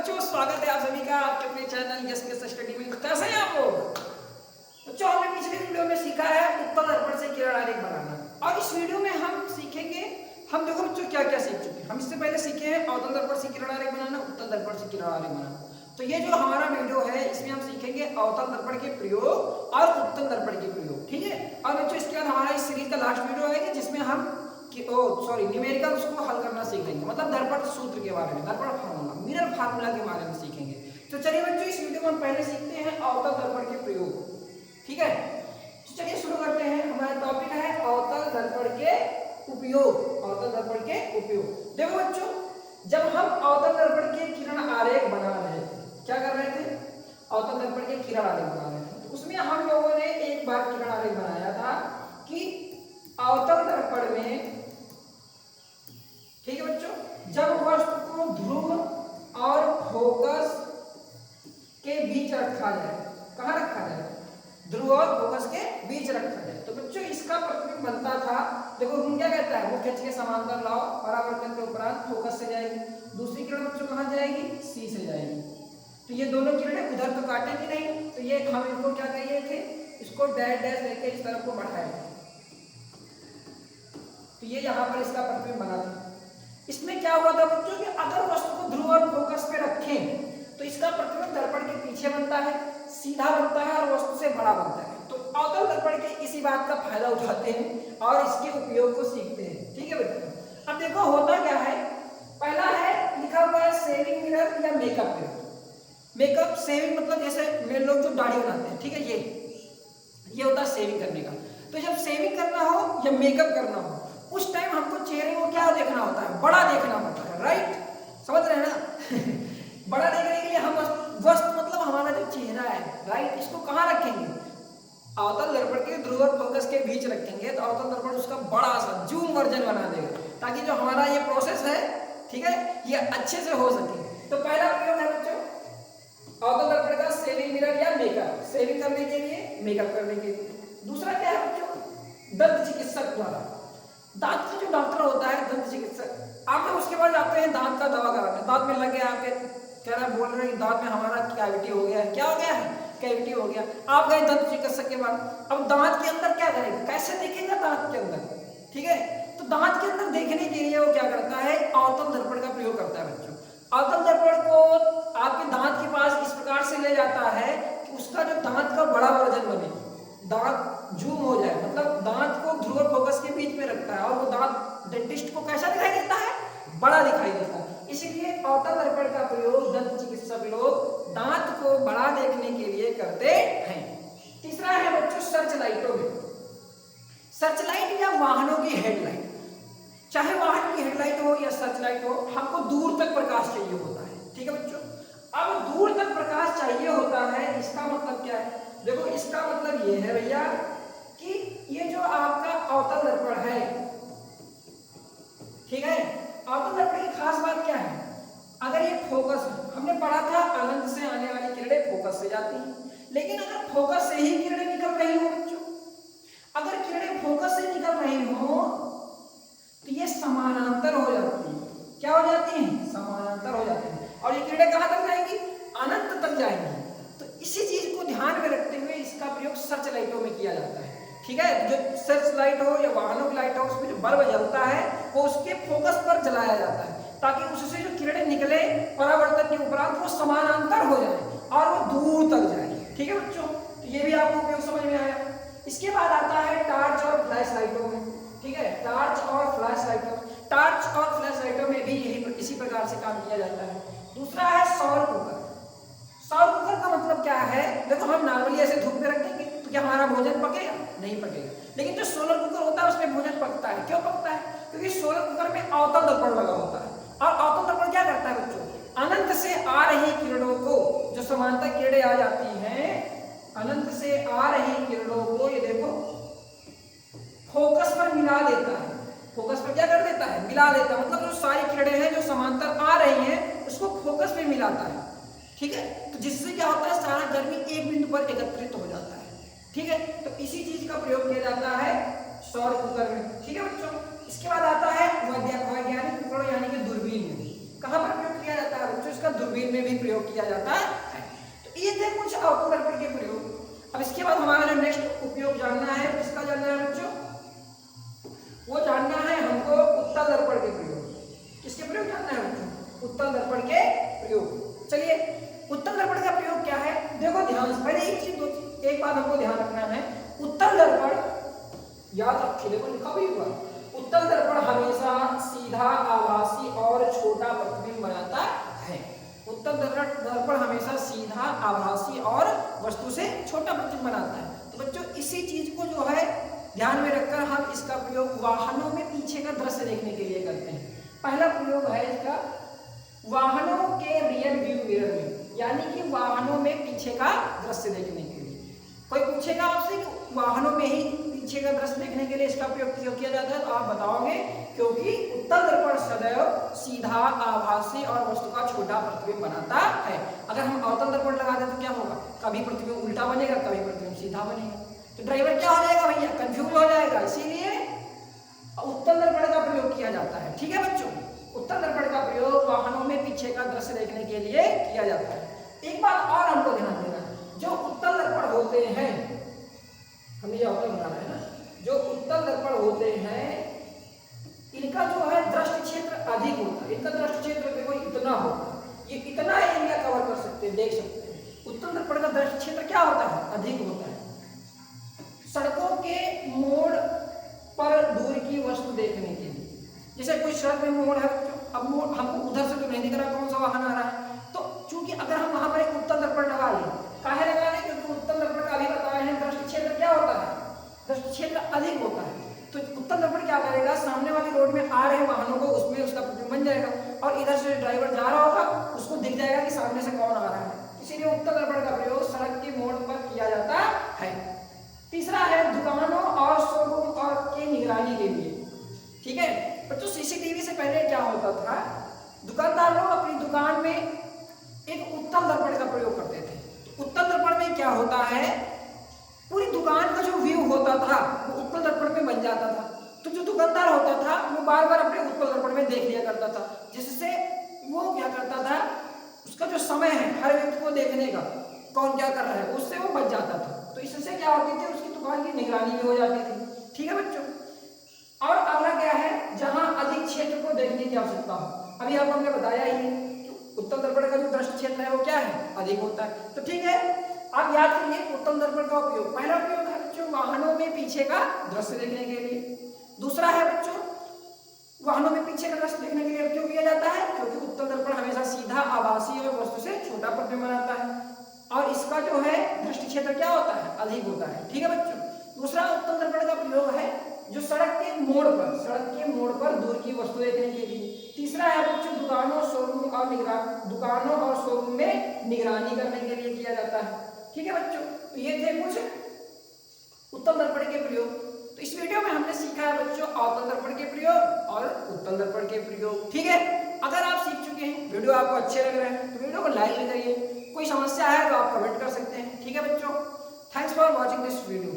बच्चों स्वागत है आप सभी का आपके अपने चैनल यस यस स्टडी में। कैसे हैं आप लोग बच्चों? हमने पिछले वीडियो में सीखा है उत्तल दर्पण से किरण आरेख बनाना, और इस वीडियो में हम सीखेंगे, हम देखो बच्चों क्या क्या सीख चुके हैं। हम इससे पहले सीखे हैं अवतल दर्पण से किरण आरेख बनाना, उत्तल दर्पण से किरण आरेख बनाना। तो ये जो हमारा वीडियो है इसमें हम सीखेंगे अवतल दर्पण के प्रयोग और उत्तल दर्पण के प्रयोग, ठीक है। और बच्चों इसके बाद हमारा इस सीरीज का लास्ट वीडियो है जिसमें हम न्यूमेरिकल्स को हल करना सीखेंगे, मतलब दर्पण सूत्र के बारे में, दर्पण फार्मूला, मिरर फार्मूला के बारे में सीखेंगे। तो चलिए बच्चों इस वीडियो में हम पहले सीखते हैं अवतल दर्पण के प्रयोग, ठीक है। तो चलिए शुरू करते हैं। हमारा टॉपिक है अवतल दर्पण के उपयोग। अवतल दर्पण के उपयोग, देखो बच्चों, जब हम अवतल दर्पण के किरण आरेख बना रहे थे, क्या कर रहे थे? अवतल दर्पण के किरण आरेख बना रहे थे। तो उसमें हम लोगों ने एक बार किरण आरेख बनाया था कि अवतल दर्पण में, ठीक है बच्चों, जब वस्तु को ध्रुव और फोकस के बीच रखा जाए, कहां रखा जाए? ध्रुव और फोकस के बीच रखा जाए। तो बच्चों इसका प्रतिबिंब बनता था, देखो हम क्या कहता है, मुख्य अक्ष के समांतर लाओ, परावर्तन के उपरांत फोकस से जाएगी, दूसरी किरण बच्चों कहां जाएगी? सी से जाएगी। तो ये दोनों किरणें उधर तो काटेंगी नहीं, तो ये हम इनको क्या कहिए थे, इसको डैश डैश लेके इस तरफ को बढ़ाए। तो ये यहाँ पर इसका प्रतिबिंब बना था। इसमें क्या हुआ था बच्चों कि अगर वस्तु को ध्रुव और फोकस पे रखें तो इसका प्रतिबिंब दर्पण के पीछे बनता है, सीधा बनता है और वस्तु से बड़ा बनता है। तो अवतल दर्पण के इसी बात का फायदा उठाते हैं और इसके उपयोग को सीखते हैं, ठीक है बच्चों। अब देखो होता क्या है, पहला है लिखा हुआ है शेविंग मिरर या मेकअप मिरर। मेकअप शेविंग मतलब जैसे मेरे लोग जो दाढ़ी बनाते हैं, ठीक है, ये होता है शेविंग करने का। तो जब शेविंग करना हो या मेकअप करना हो उस टाइम हमको चेहरे को क्या देखना होता है? बड़ा देखना होता है, राइट? समझ रहे हैं ना? बड़ा देखने के लिए हम वस्तु मतलब हमारा जो चेहरा है, राइट, इसको कहाँ रखेंगे? अवतल दर्पण के ध्रुव और फोकस के बीच रखेंगे तो अवतल दर्पण उसका बड़ा सा जूम वर्जन बना देगा, ताकि जो हमारा ये प्रोसेस है, ठीक है, ये अच्छे से हो सके। तो पहला प्रयोग है बच्चों अवतल दर्पण का शेविंग मिरर या मेकअप, शेविंग करने के लिए, मेकअप करने के लिए। दूसरा क्या है बच्चों? दंत चिकित्सक द्वारा। दांत का जो डॉक्टर होता है, दंत चिकित्सक, आप जब उसके बाद जाते हैं दांत का दवा कराने, दांत में लग गया आपके, कह रहा है, बोल रहे हैं दांत में हमारा कैविटी हो गया है। क्या हो गया है? कैविटी हो गया। आप गए दंत चिकित्सक के पास, अब दांत के अंदर क्या करेगा? कैसे देखेगा दांत के अंदर, ठीक है? तो दांत के अंदर देखने के लिए वो क्या करता है? अवतल दर्पण का प्रयोग करता है बच्चों। अवतल दर्पण को आपके दांत के पास इस प्रकार से ले जाता है कि उसका जो दांत का बड़ा वर्जन बने, दांत जूम हो जाए, मतलब दांत को ध्रुव और फोकस के बीच में रखता है और वो दांत डेंटिस्ट को कैसा दिखाई देता है? बड़ा दिखाई देता है। इसीलिए अवतल दर्पण का प्रयोग दंत चिकित्सक लोग दांत को बड़ा देखने के लिए करते हैं। तीसरा है बच्चों सर्च लाइटों में। सर्च लाइट या वाहनों की हेडलाइट, चाहे वाहन की हेडलाइट हो या सर्च लाइट हो, हमको दूर तक प्रकाश चाहिए होता है, ठीक है बच्चों। अब दूर तक प्रकाश चाहिए होता है, इसका मतलब क्या है? देखो इसका मतलब ये है भैया कि ये जो आपका अवतल दर्पण है, ठीक है, अवतल दर्पण की खास बात क्या है? अगर ये फोकस, हमने पढ़ा था अनंत से आने वाली किरणें फोकस से जाती हैं, लेकिन अगर फोकस से ही किरणें निकल रही हो बच्चों, अगर किरणें फोकस से निकल रही हो तो ये समानांतर हो जाती है। क्या हो जाती है? समानांतर हो जाती है। और ये किरणें कहां तक जाएंगी? अनंत तक जाएंगी। तो इसी चीज को ध्यान में रखते हुए इसका प्रयोग सर्च लाइटों में किया जाता है, ठीक है। जो सर्च लाइट हो या वाहनों की लाइट हो, उसमें जो बल्ब जलता है वो उसके फोकस पर जलाया जाता है, ताकि उससे जो किरणें निकले परावर्तन के उपरांत वो समानांतर हो जाए और वो दूर तक जाए, ठीक है बच्चों। तो ये भी आपको उपयोग समझ में आया। इसके बाद आता है टार्च और फ्लैश लाइटों में, ठीक है, टार्च और फ्लैश लाइटों। टार्च और फ्लैश लाइटों में भी यही इसी प्रकार से काम किया जाता है। दूसरा है सौर कुकर। सौर कुकर का मतलब क्या है? देखो हम नॉर्मली ऐसे धूप में रख देंगे तो क्या हमारा भोजन पकेगा? नहीं पकेगा। लेकिन जो सोलर कुकर होता है उसमें भोजन पकता है। क्यों पकता है? क्योंकि सोलर कुकर में अवतल दर्पण लगा होता है, और अवतल दर्पण क्या करता है बच्चों? अनंत से आ रही किरणों को, जो समांतर किरणें आ जाती हैं, अनंत से आ रही किरणों को ये देखो फोकस पर मिला देता है। फोकस पर क्या कर देता है? मिला देता है। मतलब जो सारी किरणें हैं जो समांतर आ रही हैं उसको फोकस पे मिलाता है, ठीक है। तो जिससे क्या होता है? सारा गर्मी एक बिंदु पर एकत्रित हो जाता है, ठीक है। तो इसी चीज का प्रयोग किया जाता है सौर कुकर में, ठीक है बच्चों। इसके बाद आता है वैज्ञानिक उपकरण यानी कि दूरबीन में। कहां पर प्रयोग किया जाता है बच्चों? इसका दूरबीन में भी प्रयोग किया जाता है। तो ये थे कुछ अवतल दर्पण के प्रयोग। अब इसके बाद हमारा जो नेक्स्ट उपयोग जानना है, किसका जानना है बच्चों? वो जानना है हमको उत्तल दर्पण के प्रयोग। किसके प्रयोग जानना है बच्चों? उत्तल दर्पण के प्रयोग। चलिए, उत्तल दर्पण का प्रयोग क्या है? देखो ध्यान से, पहले एक चीज एक बात हमको ध्यान रखना है, उत्तल दर्पण याद रखिए, देखो लिखा भी हुआ, उत्तल दर्पण हमेशा सीधा, आभासी और छोटा प्रतिबिंब बनाता है। उत्तल दर्पण हमेशा सीधा, आभासी और वस्तु से छोटा प्रतिबिंब बनाता है। तो बच्चों इसी चीज को जो है ध्यान में रखकर हम इसका प्रयोग वाहनों में पीछे का दृश्य देखने के लिए करते हैं। पहला प्रयोग है इसका वाहनों के रियर व्यू मिरर में, यानी कि वाहनों में पीछे का दृश्य देखने के लिए। कोई पूछेगा आपसे कि वाहनों में ही पीछे का दृश्य देखने के लिए इसका प्रयोग किया जाता है, तो आप बताओगे क्योंकि उत्तल दर्पण सदैव सीधा, आभासी और वस्तु का छोटा प्रतिबिंब बनाता है। अगर हम अवतल दर्पण लगा दें तो क्या होगा? कभी प्रतिबिंब उल्टा बनेगा, कभी प्रतिबिंब सीधा बनेगा, तो ड्राइवर क्या हो जाएगा भैया? कंफ्यूज हो जाएगा। इसीलिए उत्तल दर्पण का प्रयोग किया जाता है। ठीक है बच्चों, उत्तल दर्पण का प्रयोग वाहनों में पीछे का दृश्य देखने के लिए किया जाता है। एक बात और हमको ध्यान देना है, जो उत्तल दर्पण होते हैं, हमें यह अवतल बनाना है ना, जो उत्तल दर्पण होते हैं इनका जो है दृष्टि क्षेत्र अधिक होता है। इनका दृष्टि क्षेत्र देखो इतना होता है, ये इतना एरिया कवर कर सकते हैं, देख सकते हैं। उत्तल दर्पण का दृष्टि क्षेत्र क्या होता है? अधिक होता है। सड़कों के मोड़ पर दूर की वस्तु देखने के लिए, जैसे कोई सड़क में मोड़ है, अब मोड़ हमको उधर से तो नहीं दिख रहा कौन सा वाहन आ रहा है, तो चूंकि अगर हम वहां पर एक उत्तल दर्पण लगा लें, काहे लगा लें? क्योंकि उत्तल दर्पण का अभी बताया है दृष्टि क्षेत्र क्या होता है? दृष्टि क्षेत्र अधिक होता है। तो उत्तल दर्पण क्या करेगा? सामने वाली रोड में आ रहे वाहनों को उसमें उसका प्रतिबिंब बन जाएगा, और इधर से ड्राइवर जा रहा होगा उसको दिख जाएगा कि सामने से कौन आ रहा है। इसीलिए उत्तल दर्पण का प्रयोग सड़क के मोड़ पर किया जाता है। तीसरा है दुकानों और शोरूम और के निगरानी के लिए। ठीक है बच्चों, सीसीटीवी से पहले क्या होता था? दुकानदार लोग अपनी दुकान में एक उत्तल दर्पण का प्रयोग करते थे। उत्तल दर्पण में क्या होता है? पूरी दुकान का जो व्यू होता था वो उत्तल दर्पण में बन जाता था। तो जो दुकानदार होता था वो बार बार अपने उत्तल दर्पण में देख लिया करता था, जिससे वो क्या करता था, उसका जो समय है हर व्यक्ति को देखने का, कौन क्या कर रहा है, उससे वो बच जाता था। तो इससे क्या होती थी? उसकी दुकान की निगरानी भी हो जाती थी। ठीक है बच्चों, और अगला क्या है? जहां अधिक क्षेत्र को देखने की आवश्यकता हो। अभी आपको हमने बताया ही कि उत्तल दर्पण का जो दृष्टि क्षेत्र है वो क्या है? अधिक होता है। तो ठीक है, आप याद करिए उत्तल दर्पण का उपयोग। पहला उपयोग है बच्चों वाहनों में पीछे का दृश्य देखने के लिए। दूसरा है बच्चों वाहनों में पीछे का दृश्य देखने के लिए क्यों किया जाता है? क्योंकि उत्तल दर्पण हमेशा सीधा, आभासी और वस्तु से छोटा प्रतिबिंब बनाता है, और इसका जो है दृष्टि क्षेत्र क्या होता है? अधिक होता है। ठीक है बच्चों, दूसरा उत्तल दर्पण का प्रयोग है जो सड़क के मोड़ पर दूर की वस्तु देखने के लिए। तीसरा है बच्चों दुकानों और शोरूम में निगरानी करने के लिए किया जाता है। ठीक है बच्चों, तो ये थे कुछ उत्तल दर्पण के प्रयोग। तो इस वीडियो में हमने सीखा है बच्चों अवतल दर्पण के प्रयोग और उत्तल दर्पण के प्रयोग। ठीक है, अगर आप सीख चुके हैं, वीडियो आपको अच्छे लग रहे हैं तो वीडियो को लाइक करिए। कोई समस्या है तो आप कमेंट कर सकते हैं। ठीक है बच्चों, thanks for watching this video.